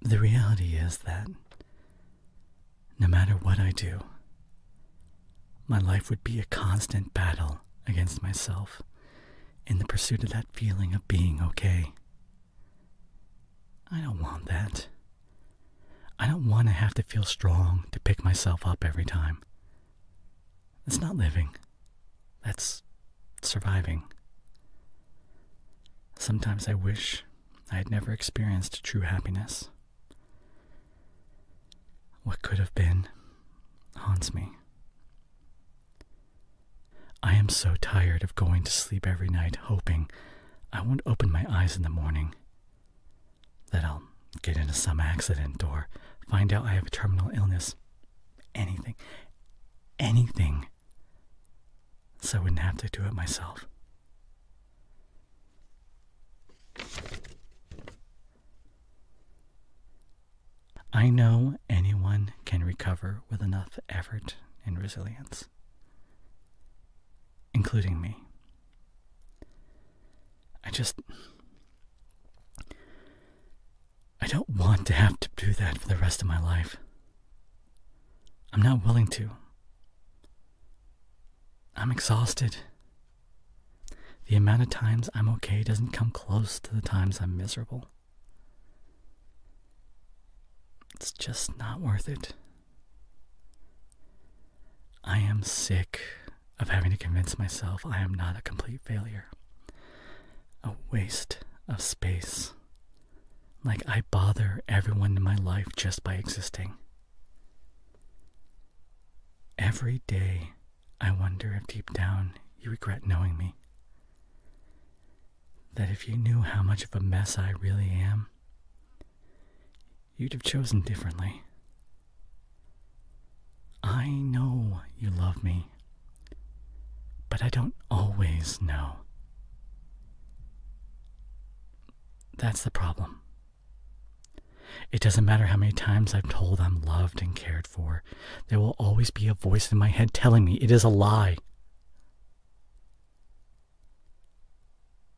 The reality is that no matter what I do, my life would be a constant battle against myself in the pursuit of that feeling of being okay. I don't want that. I don't want to have to feel strong to pick myself up every time. That's not living. That's surviving. Sometimes I wish I had never experienced true happiness. What could have been haunts me. I am so tired of going to sleep every night hoping I won't open my eyes in the morning, that I'll get into some accident or find out I have a terminal illness. Anything, so I wouldn't have to do it myself. I know anyone can recover with enough effort and resilience, including me. I don't want to have to do that for the rest of my life. I'm not willing to. I'm exhausted. The amount of times I'm okay doesn't come close to the times I'm miserable. It's just not worth it. I am sick of having to convince myself I am not a complete failure. A waste of space. Like I bother everyone in my life just by existing. Every day, I wonder if deep down you regret knowing me. That if you knew how much of a mess I really am, you'd have chosen differently. I know you love me, but I don't always know. That's the problem. It doesn't matter how many times I'm told I'm loved and cared for. There will always be a voice in my head telling me it is a lie.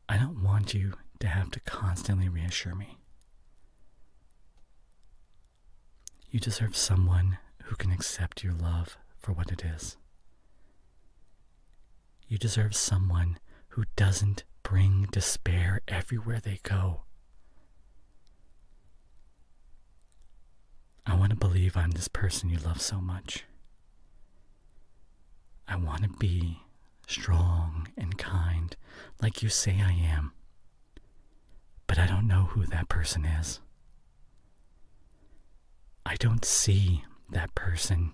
I don't want you to have to constantly reassure me. You deserve someone who can accept your love for what it is. You deserve someone who doesn't bring despair everywhere they go. I want to believe I'm this person you love so much. I want to be strong and kind like you say I am. But I don't know who that person is. I don't see that person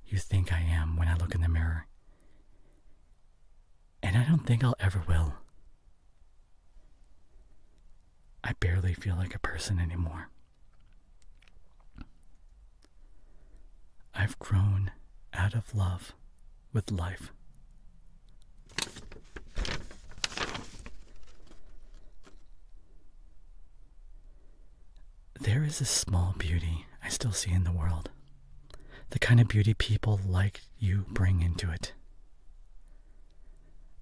you think I am when I look in the mirror. And I don't think I'll ever will. I barely feel like a person anymore. I've grown out of love with life. There is a small beauty I still see in the world. The kind of beauty people like you bring into it.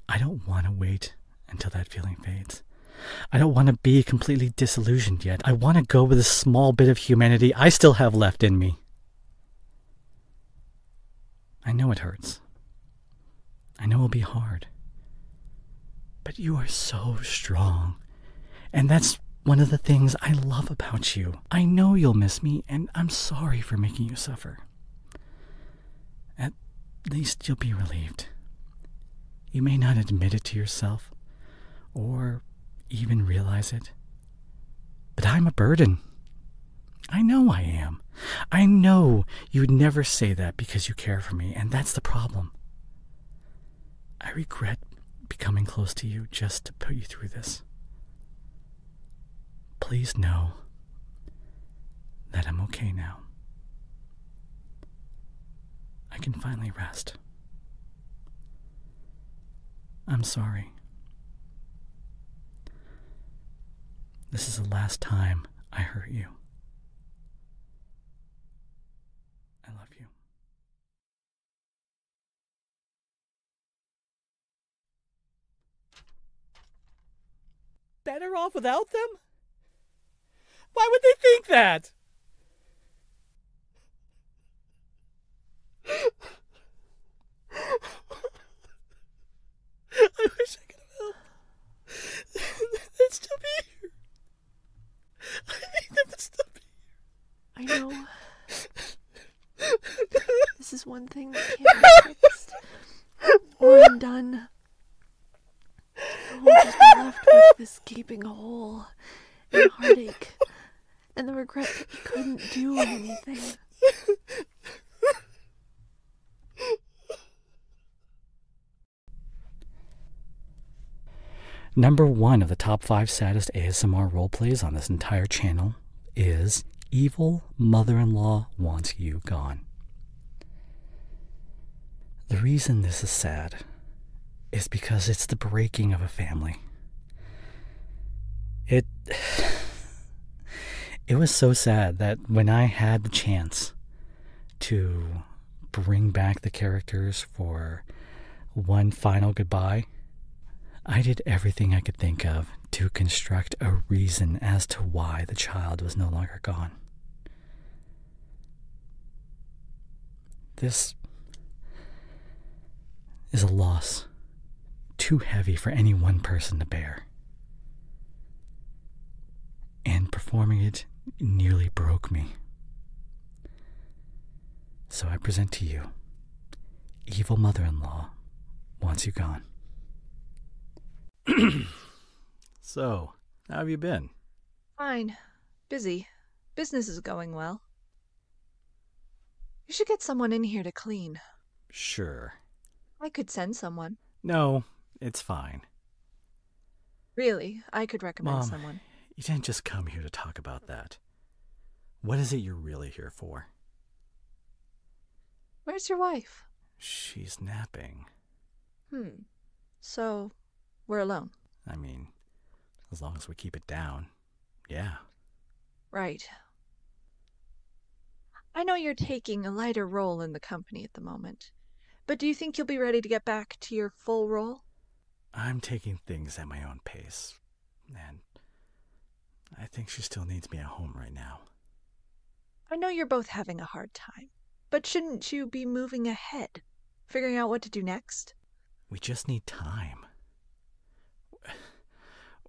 I don't want to wait until that feeling fades. I don't want to be completely disillusioned yet. I want to go with a small bit of humanity I still have left in me. I know it hurts. I know it'll be hard. But you are so strong. And that's one of the things I love about you. I know you'll miss me, and I'm sorry for making you suffer. At least you'll be relieved. You may not admit it to yourself, or even realize it, but I'm a burden. I know I am. I know you'd never say that because you care for me, and that's the problem. I regret becoming close to you just to put you through this. Please know that I'm okay now. I can finally rest. I'm sorry. This is the last time I hurt you. I love you. Better off without them? Why would they think that? I wish I could have helped. They'd still be here. I need them to still be I know. This is one thing that can't be fixed or undone. We'll just be left with this gaping hole and heartache and the regret that we couldn't do anything. Number 1 of the top 5 saddest ASMR roleplays on this entire channel is Evil Mother-in-Law Wants You Gone. The reason this is sad is because it's the breaking of a family. It was so sad that when I had the chance to bring back the characters for one final goodbye, I did everything I could think of to construct a reason as to why the child was no longer gone. This is a loss too heavy for any one person to bear. And performing it nearly broke me. So I present to you, Evil Mother-in-Law Wants You Gone. So, how have you been? Fine. Busy. Business is going well. You should get someone in here to clean. Sure. I could send someone. No, it's fine. Really, I could recommend Mom, someone. You didn't just come here to talk about that. What is it you're really here for? Where's your wife? She's napping. So, we're alone. I mean, as long as we keep it down, yeah. Right. I know you're taking a lighter role in the company at the moment, but do you think you'll be ready to get back to your full role? I'm taking things at my own pace, and I think she still needs me at home right now. I know you're both having a hard time, but shouldn't you be moving ahead, figuring out what to do next? We just need time.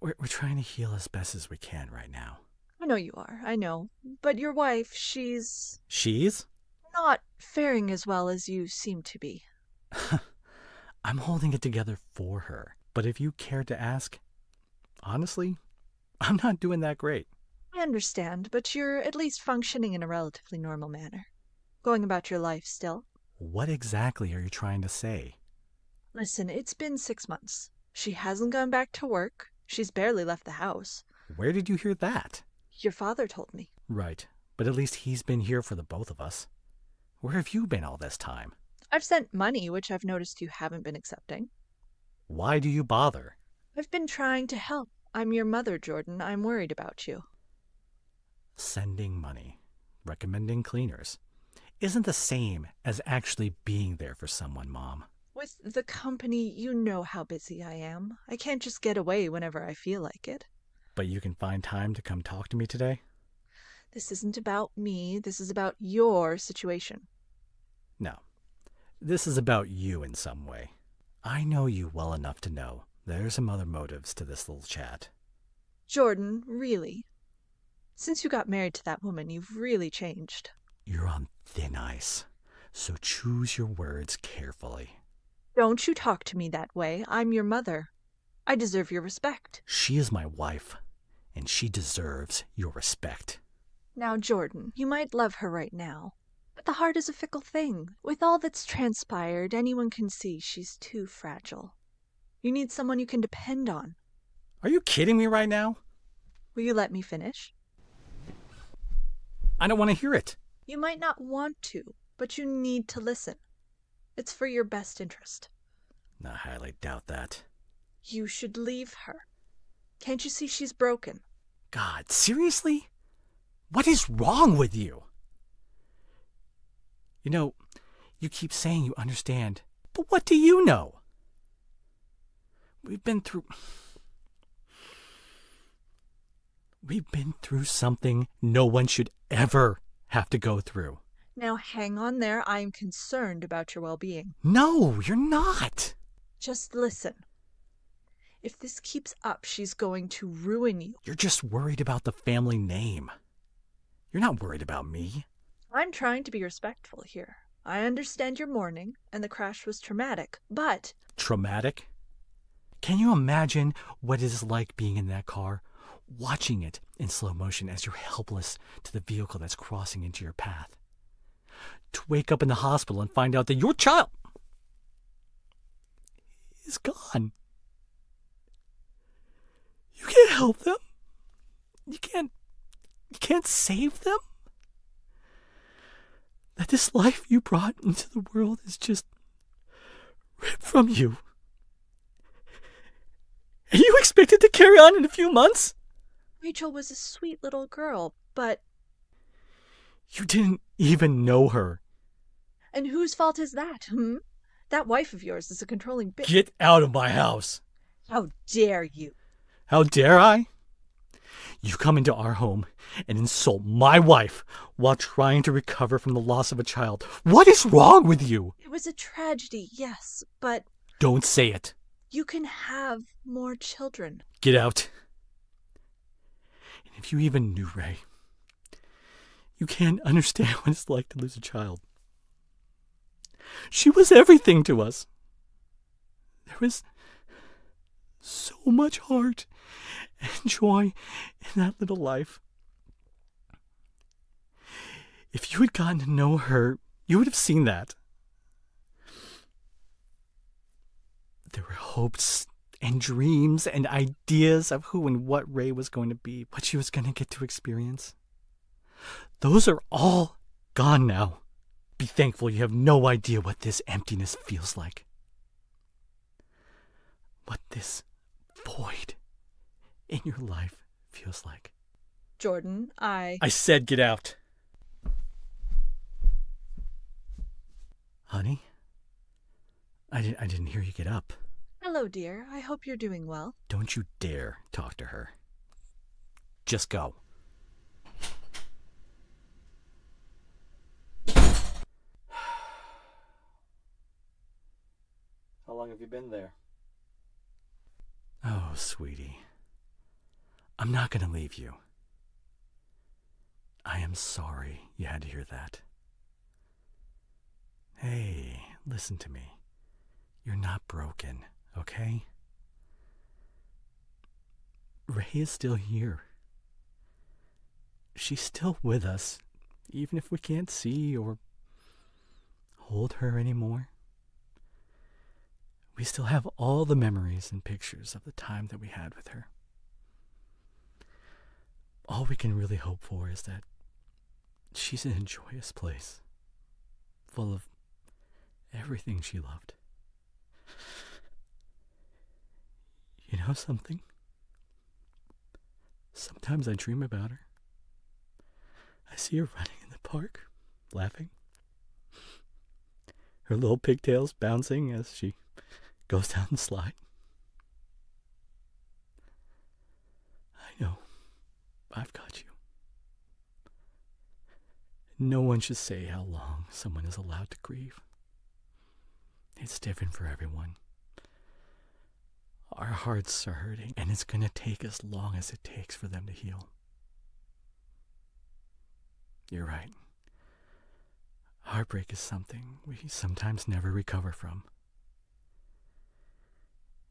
We're trying to heal as best as we can right now. I know you are, I know. But your wife, she's She's? not faring as well as you seem to be. I'm holding it together for her. But if you care to ask, honestly, I'm not doing that great. I understand, but you're at least functioning in a relatively normal manner. Going about your life still. What exactly are you trying to say? Listen, it's been 6 months. She hasn't gone back to work. She's barely left the house. Where did you hear that? Your father told me. Right, but at least he's been here for the both of us. Where have you been all this time? I've sent money, which I've noticed you haven't been accepting. Why do you bother? I've been trying to help. I'm your mother, Jordan. I'm worried about you. Sending money, recommending cleaners, isn't the same as actually being there for someone, Mom. With the company, you know how busy I am. I can't just get away whenever I feel like it. But you can find time to come talk to me today? This isn't about me. This is about your situation. No. This is about you in some way. I know you well enough to know there's some other motives to this little chat. Jordan, really? Since you got married to that woman, you've really changed. You're on thin ice, so choose your words carefully. Don't you talk to me that way. I'm your mother. I deserve your respect. She is my wife, and she deserves your respect. Now, Jordan, you might love her right now, but the heart is a fickle thing. With all that's transpired, anyone can see she's too fragile. You need someone you can depend on. Are you kidding me right now? Will you let me finish? I don't want to hear it. You might not want to, but you need to listen. It's for your best interest. I highly doubt that. You should leave her. Can't you see she's broken? God, seriously? What is wrong with you? You know, you keep saying you understand, but what do you know? We've been through something no one should ever have to go through. Now hang on there. I'm concerned about your well-being. No, you're not. Just listen. If this keeps up, she's going to ruin you. You're just worried about the family name. You're not worried about me. I'm trying to be respectful here. I understand your mourning, and the crash was traumatic, but... Traumatic? Can you imagine what it is like being in that car, watching it in slow motion as you're helpless to the vehicle that's crossing into your path? To wake up in the hospital and find out that your child is gone. You can't help them. You can't save them. That this life you brought into the world is just ripped from you. And you expect it to carry on in a few months? Rachel was a sweet little girl, but... You didn't even know her. And whose fault is that, That wife of yours is a controlling bitch. Get out of my house. How dare you? How dare I? You come into our home and insult my wife while trying to recover from the loss of a child. What is wrong with you? It was a tragedy, yes, but... Don't say it. You can have more children. Get out. And if you even knew Ray, you can't understand what it's like to lose a child. She was everything to us. There was so much heart and joy in that little life. If you had gotten to know her, you would have seen that. There were hopes and dreams and ideas of who and what Ray was going to be, what she was going to get to experience. Those are all gone now. Be thankful you have no idea what this emptiness feels like. What this void in your life feels like. Jordan, I said get out. Honey? I didn't hear you get up. Hello, dear. I hope you're doing well. Don't you dare talk to her. Just go. How long have you been there? Oh, sweetie. I'm not going to leave you. I am sorry you had to hear that. Hey, listen to me. You're not broken, okay? Ray is still here. She's still with us, even if we can't see or hold her anymore. We still have all the memories and pictures of the time that we had with her. All we can really hope for is that she's in a joyous place, full of everything she loved. You know something? Sometimes I dream about her. I see her running in the park, laughing. Her little pigtails bouncing as she goes down the slide. I know. I've got you. No one should say how long someone is allowed to grieve. It's different for everyone. Our hearts are hurting, and it's going to take as long as it takes for them to heal. You're right. Heartbreak is something we sometimes never recover from.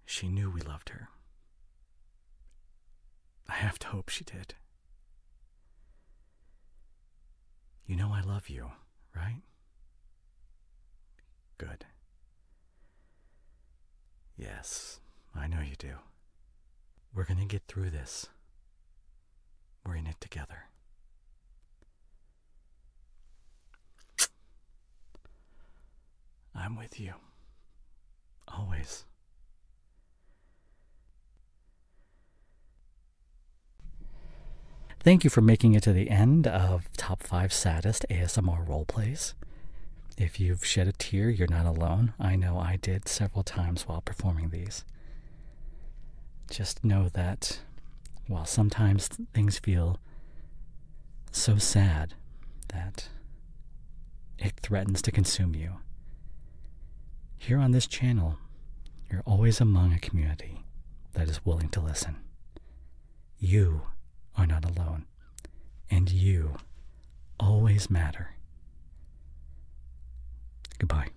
She knew we loved her. I have to hope she did. You know I love you, right? Good. Yes, I know you do. We're gonna get through this. We're in it together. I'm with you. Always. Thank you for making it to the end of Top 5 Saddest ASMR Roleplays. If you've shed a tear, you're not alone. I know I did several times while performing these. Just know that while sometimes things feel so sad that it threatens to consume you, here on this channel, you're always among a community that is willing to listen. You are not alone, and you always matter. Goodbye.